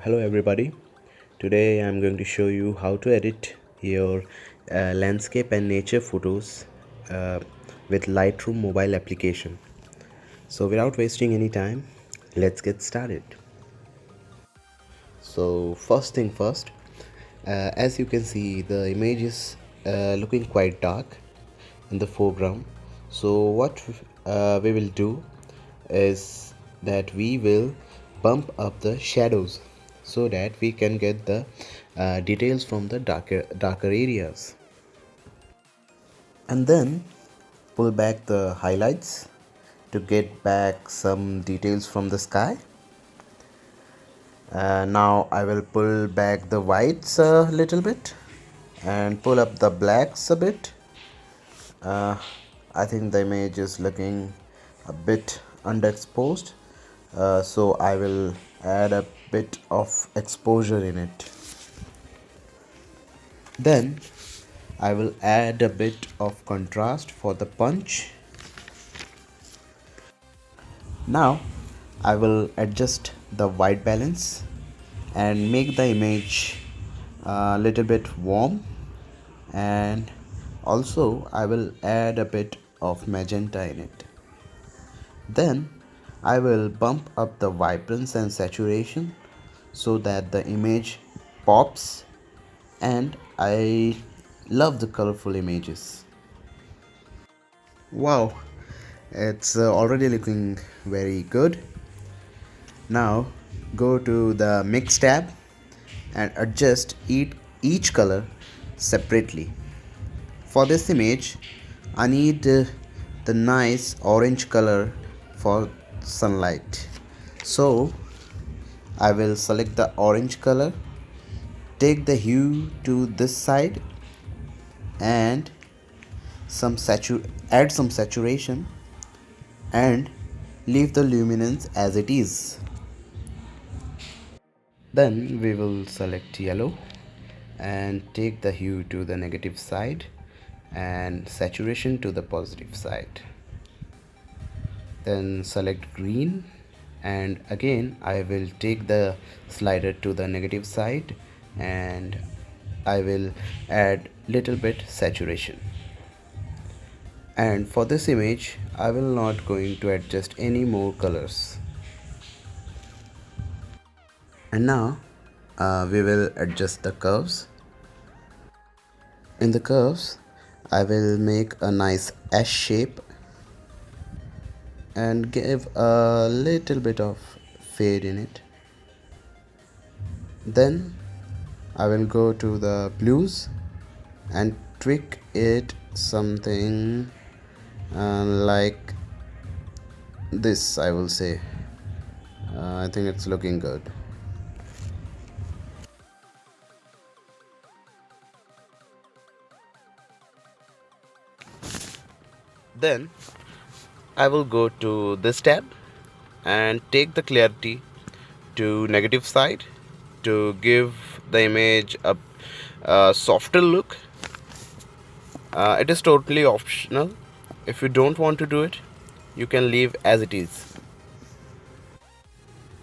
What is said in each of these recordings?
Hello everybody. Today I'm going to show you how to edit your landscape and nature photos with Lightroom mobile application. So without wasting any time, let's get started. So first thing first, as you can see, the image is looking quite dark in the foreground. So what we will do is that we will bump up the shadows so that we can get the details from the darker areas, and then pull back the highlights to get back some details from the sky. Now I will pull back the whites a little bit and pull up the blacks a bit. uh, I think the image is looking a bit underexposed, so I will add a bit of exposure in it. Then I will add a bit of contrast for the punch. Now I will adjust the white balance and make the image a little bit warm, and also I will add a bit of magenta in it. Then I will bump up the vibrance and saturation so that the image pops, and I love the colorful images. Wow, it's already looking very good. Now go to the mix tab and adjust each color separately. For this image I need the nice orange color for sunlight, so I will select the orange color, take the hue to this side, and add some saturation and leave the luminance as it is. Then we will select yellow and take the hue to the negative side and saturation to the positive side. Then select green, and again I will take the slider to the negative side and I will add little bit saturation. And for this image I will not going to adjust any more colors. And now we will adjust the curves. In the curves I will make a nice S shape and give a little bit of fade in it. Then I will go to the blues and tweak it something like this, I will say. I think it's looking good. Then I will go to this tab and take the clarity to negative side to give the image a softer look. It is totally optional. If you don't want to do it, you can leave as it is.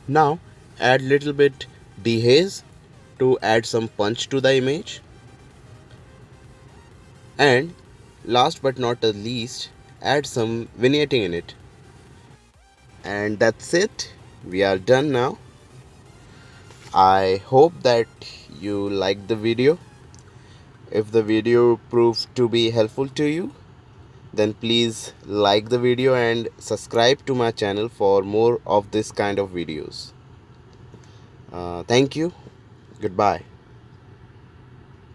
Now add little bit dehaze to add some punch to the image, and last but not the least, add some vignetting in it. And that's it, we are done now. I hope that you liked the video. If the video proved to be helpful to you, then please like the video and subscribe to my channel for more of this kind of videos. Thank you. Goodbye.